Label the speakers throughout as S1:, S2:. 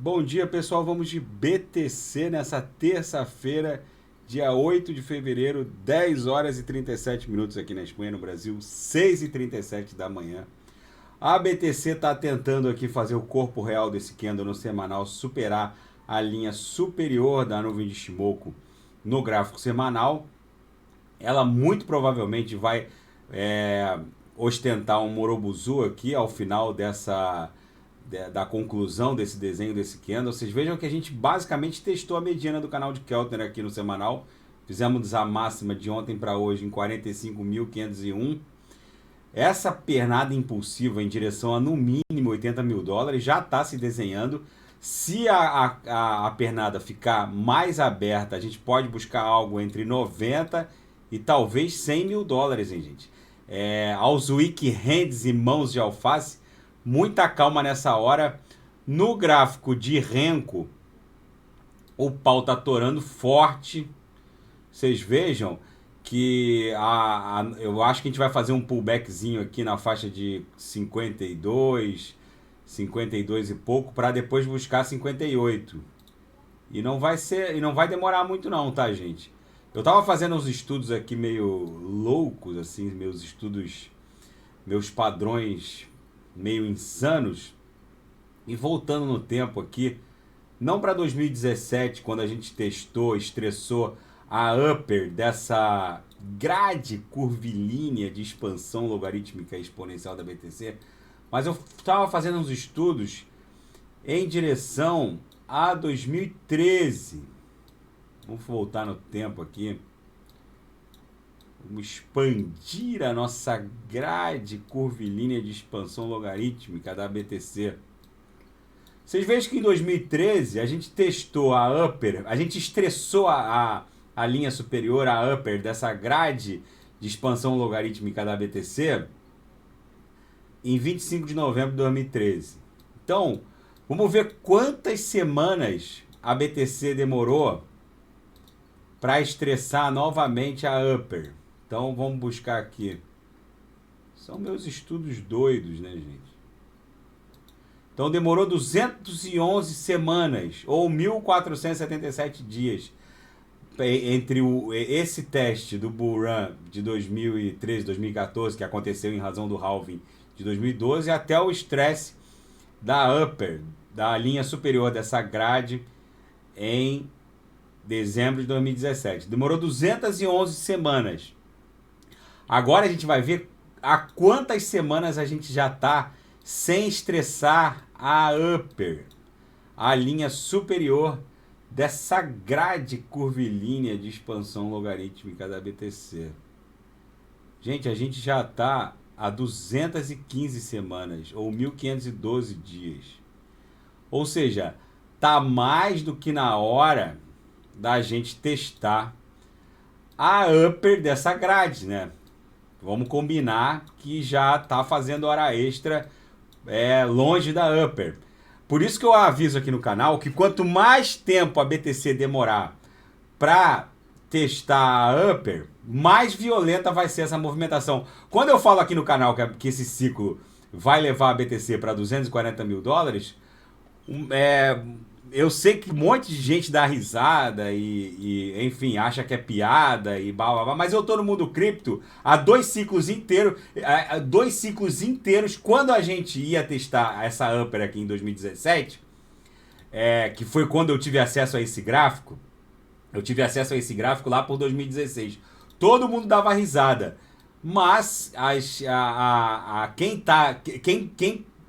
S1: Bom dia, pessoal. Vamos de BTC nessa terça-feira, dia 8 de fevereiro, 10 horas e 37 minutos aqui na Espanha, no Brasil, 6 e 37 da manhã. A BTC está tentando aqui fazer o corpo real desse candle no semanal superar a linha superior da nuvem de Shimoku no gráfico semanal. Ela muito provavelmente vai ostentar um Morobuzu aqui ao final da conclusão desse desenho desse candle. Vocês vejam que a gente basicamente testou a mediana do canal de Keltner aqui no semanal. Fizemos a máxima de ontem para hoje em 45.501. Essa pernada impulsiva em direção a no mínimo 80 mil dólares já está se desenhando. Se a pernada ficar mais aberta, a gente pode buscar algo entre 90 e talvez 100 mil dólares, hein, gente? Aos weak hands e mãos de alface, muita calma nessa hora. No gráfico de Renko, o pau tá torando forte. Vocês vejam que eu acho que a gente vai fazer um pullbackzinho aqui na faixa de 52 e pouco, para depois buscar 58. E não vai demorar muito não, tá, gente? Eu tava fazendo uns estudos aqui meio loucos, assim, meus padrões meio insanos, e voltando no tempo aqui, não para 2017, quando a gente estressou a upper dessa grade curvilínea de expansão logarítmica exponencial da BTC, mas eu estava fazendo uns estudos em direção a 2013. Vamos voltar no tempo aqui. Vamos expandir a nossa grade curvilínea de expansão logarítmica da BTC. Vocês vejam que em 2013 a gente testou a upper, a gente estressou a linha superior, a upper dessa grade de expansão logarítmica da BTC em 25 de novembro de 2013. Então, vamos ver quantas semanas a BTC demorou para estressar novamente a upper. Então, vamos buscar aqui. São meus estudos doidos, né, gente? Então, demorou 211 semanas, ou 1.477 dias, entre esse teste do Bull Run de 2013, 2014, que aconteceu em razão do halving de 2012, até o estresse da upper, da linha superior dessa grade, em dezembro de 2017. Demorou 211 semanas. Agora a gente vai ver há quantas semanas a gente já está sem estressar a upper, a linha superior dessa grade curvilínea de expansão logarítmica da BTC. Gente, a gente já está há 215 semanas, ou 1.512 dias. Ou seja, tá mais do que na hora da gente testar a upper dessa grade, né? Vamos combinar que já tá fazendo hora extra longe da upper. Por isso que eu aviso aqui no canal que quanto mais tempo a BTC demorar para testar a upper, mais violenta vai ser essa movimentação. Quando eu falo aqui no canal que esse ciclo vai levar a BTC para 240 mil dólares, eu sei que um monte de gente dá risada enfim, acha que é piada e blá blá blá, mas eu tô no mundo cripto há dois ciclos inteiros, quando a gente ia testar essa upper aqui em 2017, que foi quando eu tive acesso a esse gráfico. Eu tive acesso a esse gráfico lá por 2016. Todo mundo dava risada, mas quem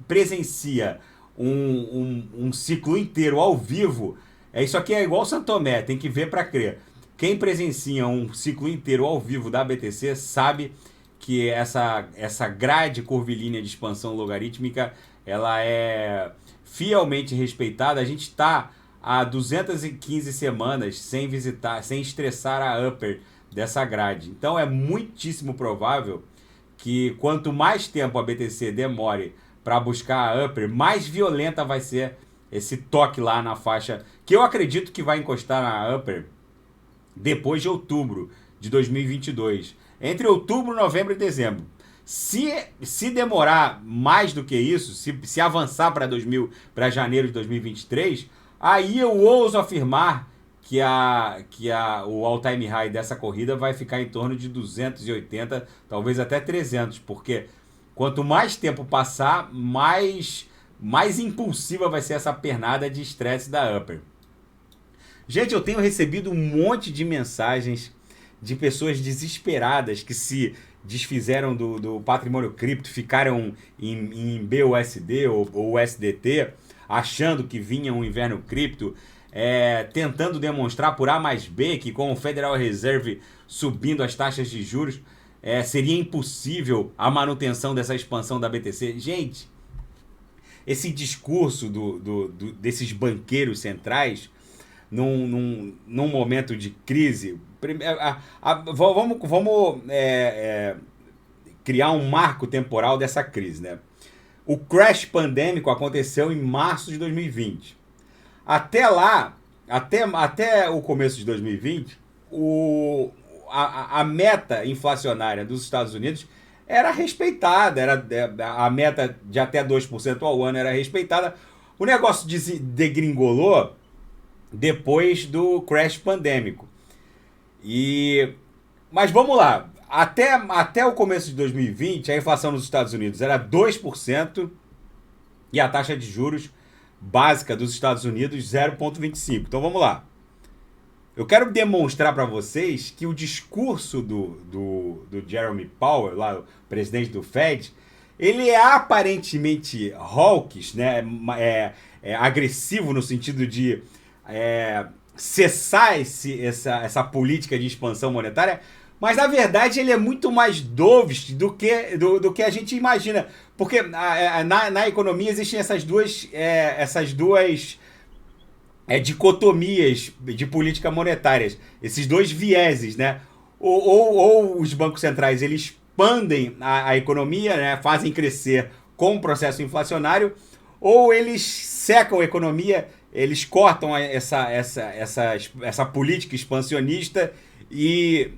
S1: presencia um ciclo inteiro ao vivo, isso aqui é igual Santo Tomé, tem que ver para crer. Quem presencia um ciclo inteiro ao vivo da BTC sabe que essa grade curvilínea de expansão logarítmica, ela é fielmente respeitada. A gente está há 215 semanas sem estressar a upper dessa grade. Então é muitíssimo provável que quanto mais tempo a BTC demore para buscar a upper, mais violenta vai ser esse toque lá na faixa, que eu acredito que vai encostar na upper depois de outubro de 2022. Entre outubro, novembro e dezembro. Se demorar mais do que isso, se avançar para janeiro de 2023, aí eu ouso afirmar que o all-time high dessa corrida vai ficar em torno de 280, talvez até 300, porque quanto mais tempo passar, mais impulsiva vai ser essa pernada de estresse da Upper. Gente, eu tenho recebido um monte de mensagens de pessoas desesperadas que se desfizeram do patrimônio cripto, ficaram em BUSD ou USDT, achando que vinha um inverno cripto, tentando demonstrar por A mais B que com o Federal Reserve subindo as taxas de juros, seria impossível a manutenção dessa expansão da BTC. Gente, esse discurso desses banqueiros centrais num momento de crise, vamos criar um marco temporal dessa crise, né? O crash pandêmico aconteceu em março de 2020. Até lá, até o começo de 2020, a meta inflacionária dos Estados Unidos era respeitada, a meta de até 2% ao ano era respeitada. O negócio degringolou depois do crash pandêmico. Mas vamos lá, até o começo de 2020, a inflação nos Estados Unidos era 2% e a taxa de juros básica dos Estados Unidos 0,25. Então vamos lá. Eu quero demonstrar para vocês que o discurso do Jeremy Powell, lá, o presidente do Fed, ele é aparentemente hawkish, né? Agressivo no sentido de cessar essa política de expansão monetária, mas na verdade ele é muito mais dovish do que a gente imagina, porque na economia existem essas duas dicotomias de política monetária, esses dois vieses, né? Ou os bancos centrais eles expandem a economia, né? Fazem crescer com o processo inflacionário, ou eles secam a economia, eles cortam essa política expansionista e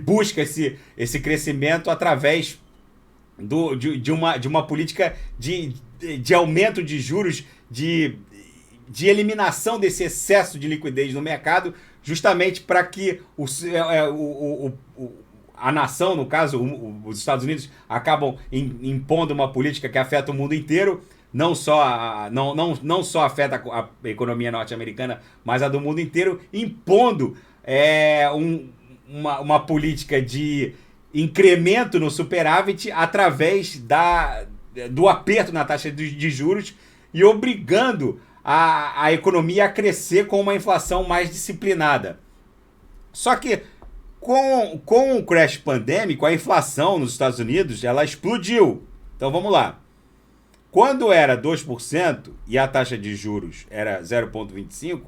S1: busca esse crescimento através de uma política de aumento de juros, de eliminação desse excesso de liquidez no mercado, justamente para que a nação, no caso, os Estados Unidos, acabam impondo uma política que afeta o mundo inteiro, não só afeta a economia norte-americana, mas a do mundo inteiro, impondo uma política de incremento no superávit através do aperto na taxa de juros e obrigando a economia a crescer com uma inflação mais disciplinada. Só que com o crash pandêmico, a inflação nos Estados Unidos ela explodiu. Então vamos lá. Quando era 2% e a taxa de juros era 0,25%,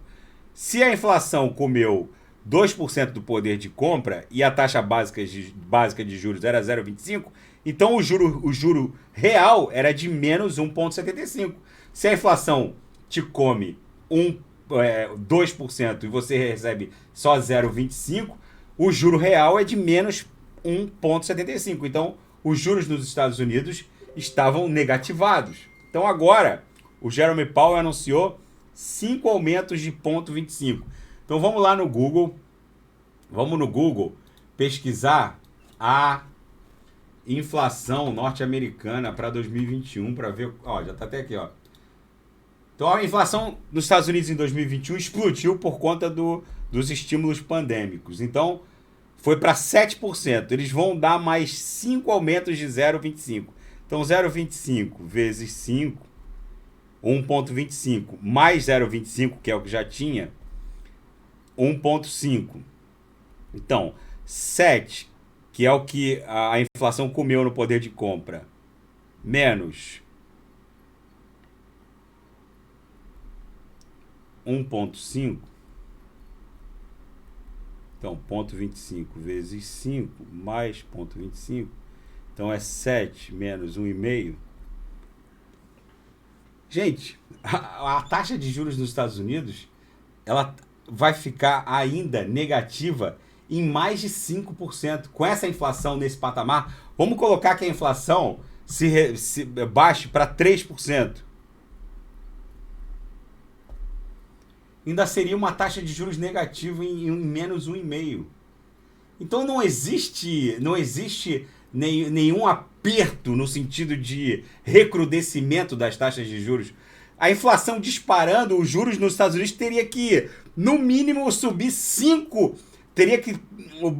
S1: se a inflação comeu 2% do poder de compra e a taxa básica de juros era 0,25%, então o juro real era de menos 1,75%. Se a inflação te come 2% e você recebe só 0,25%, o juro real é de menos 1,75%. Então, os juros nos Estados Unidos estavam negativados. Então, agora, o Jeremy Powell anunciou 5 aumentos de 0,25%. Então, vamos lá no Google. Vamos no Google pesquisar a inflação norte-americana para 2021 para ver... Ó, já está até aqui, ó. Então, a inflação nos Estados Unidos em 2021 explodiu por conta dos estímulos pandêmicos. Então, foi para 7%. Eles vão dar mais 5 aumentos de 0,25%. Então, 0,25 vezes 5, 1,25, mais 0,25, que é o que já tinha, 1,5. Então, 7, que é o que a inflação comeu no poder de compra, menos 1,5. Então, 0,25 vezes 5 mais 0,25. Então, é 7 menos 1,5. Gente, a taxa de juros nos Estados Unidos ela vai ficar ainda negativa em mais de 5%. Com essa inflação nesse patamar, Vamos colocar que a inflação se baixe para 3%. Ainda seria uma taxa de juros negativa em menos 1,5%. Então não existe nenhum aperto no sentido de recrudescimento das taxas de juros. A inflação disparando, os juros nos Estados Unidos teria que, no mínimo, subir 5%.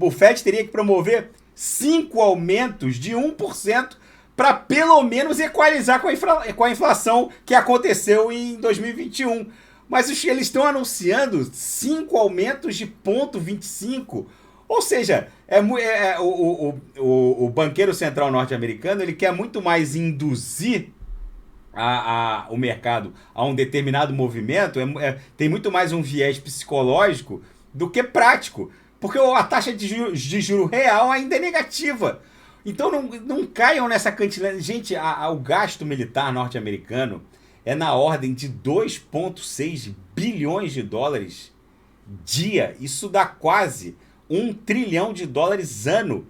S1: O Fed teria que promover 5 aumentos de 1% para pelo menos equalizar com a inflação que aconteceu em 2021. Mas eles estão anunciando 5 aumentos de 0,25%. Ou seja, o banqueiro central norte-americano ele quer muito mais induzir o mercado a um determinado movimento, tem muito mais um viés psicológico do que prático. Porque a taxa de juro real ainda é negativa. Então não caiam nessa cantilena. Gente, o gasto militar norte-americano é na ordem de 2,6 bilhões de dólares dia. Isso dá quase $1 trilhão ano.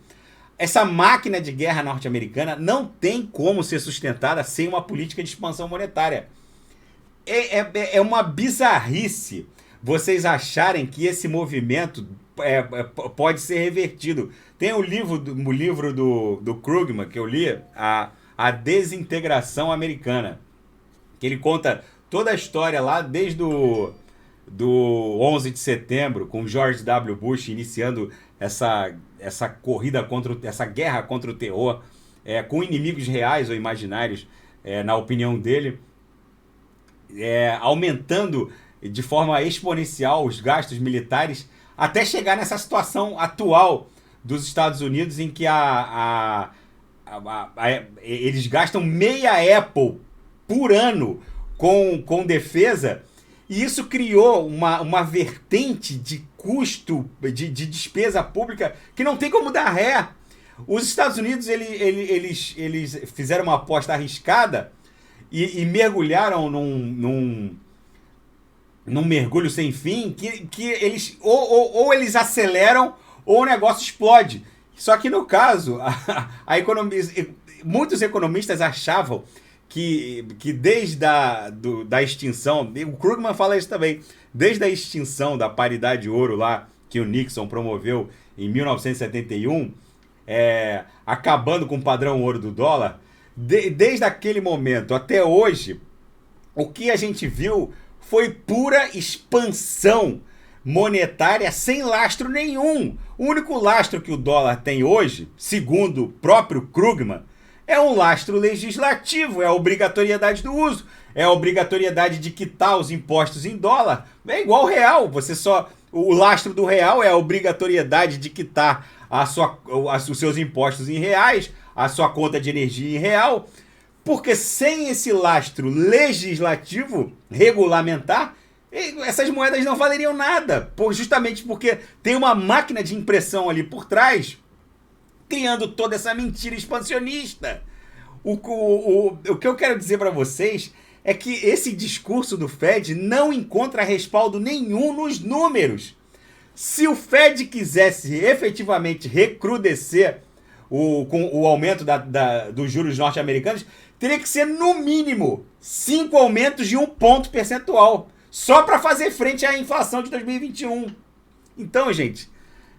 S1: Essa máquina de guerra norte-americana não tem como ser sustentada sem uma política de expansão monetária. É uma bizarrice vocês acharem que esse movimento pode ser revertido. Tem o livro do Krugman que eu li, a Desintegração Americana, que ele conta toda a história lá desde do 11 de setembro, com George W. Bush iniciando essa corrida essa guerra contra o terror, com inimigos reais ou imaginários, na opinião dele, aumentando de forma exponencial os gastos militares, até chegar nessa situação atual dos Estados Unidos, em que eles gastam meia Apple por ano com defesa, e isso criou uma vertente de custo, de despesa pública, que não tem como dar ré. Os Estados Unidos eles fizeram uma aposta arriscada e mergulharam num mergulho sem fim, que eles ou eles aceleram ou o negócio explode. Só que no caso, muitos economistas achavam que desde da extinção, o Krugman fala isso também, desde a extinção da paridade ouro lá, que o Nixon promoveu em 1971, acabando com o padrão ouro do dólar, desde aquele momento até hoje, o que a gente viu foi pura expansão monetária sem lastro nenhum. O único lastro que o dólar tem hoje, segundo o próprio Krugman, é um lastro legislativo, é a obrigatoriedade do uso, é a obrigatoriedade de quitar os impostos em dólar. É igual ao real, o lastro do real é a obrigatoriedade de quitar os seus impostos em reais, a sua conta de energia em real, porque sem esse lastro legislativo, regulamentar, essas moedas não valeriam nada, justamente porque tem uma máquina de impressão ali por trás, criando toda essa mentira expansionista. O que eu quero dizer para vocês é que esse discurso do Fed não encontra respaldo nenhum nos números. Se o Fed quisesse efetivamente recrudescer com o aumento dos juros norte-americanos, teria que ser no mínimo 5 aumentos de 1 ponto percentual, só para fazer frente à inflação de 2021. Então, gente,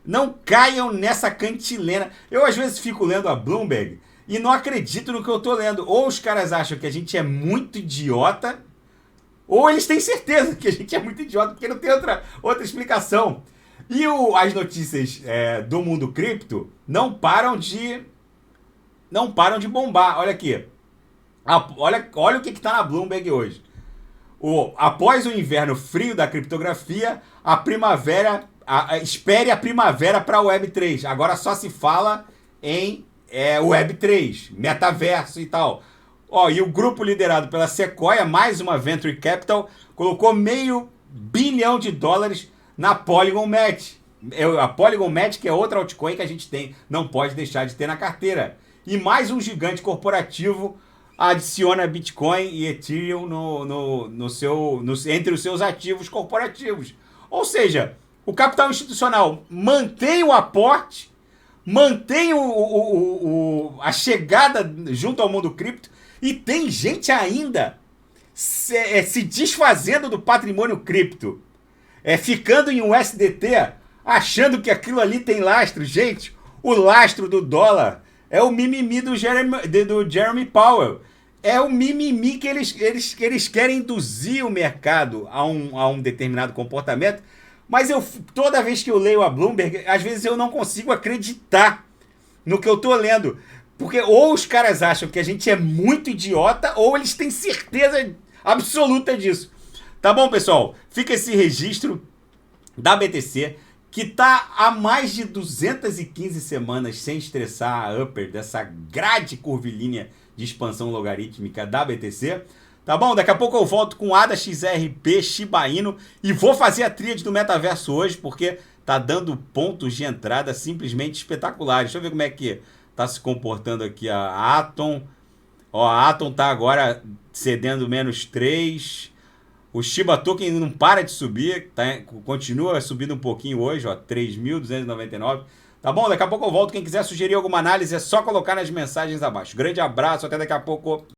S1: não caiam nessa cantilena. Eu, às vezes, fico lendo a Bloomberg e não acredito no que eu tô lendo. Ou os caras acham que a gente é muito idiota, ou eles têm certeza que a gente é muito idiota, porque não tem outra explicação. E as notícias do mundo cripto não param de bombar. Olha aqui. Olha o que está na Bloomberg hoje. Após o inverno frio da criptografia, a primavera... espere a primavera para a Web3. Agora só se fala em Web3, metaverso e tal. E o grupo liderado pela Sequoia, mais uma Venture Capital, colocou $500 milhão na Polygon Match. A Polygon Match, que é outra altcoin que a gente não pode deixar de ter na carteira. E mais um gigante corporativo adiciona Bitcoin e Ethereum entre os seus ativos corporativos. Ou seja, o capital institucional mantém o aporte, mantém a chegada junto ao mundo cripto e tem gente ainda se desfazendo do patrimônio cripto, ficando em um SDT, achando que aquilo ali tem lastro. Gente, o lastro do dólar é o mimimi do Jeremy Powell. É o mimimi que eles querem induzir o mercado a um determinado comportamento. Mas toda vez que eu leio a Bloomberg, às vezes eu não consigo acreditar no que eu tô lendo. Porque ou os caras acham que a gente é muito idiota, ou eles têm certeza absoluta disso. Tá bom, pessoal? Fica esse registro da BTC, que tá há mais de 215 semanas sem estressar a upper dessa grade curvilínea de expansão logarítmica da BTC. Tá bom? Daqui a pouco eu volto com ADA, XRP, Shiba Inu e vou fazer a tríade do metaverso hoje, porque tá dando pontos de entrada simplesmente espetaculares. Deixa eu ver como é que tá se comportando aqui a Atom. Ó, a Atom tá agora cedendo -3. O Shiba Token não para de subir, tá? Continua subindo um pouquinho hoje, ó, 3.299. Tá bom? Daqui a pouco eu volto. Quem quiser sugerir alguma análise é só colocar nas mensagens abaixo. Grande abraço, até daqui a pouco.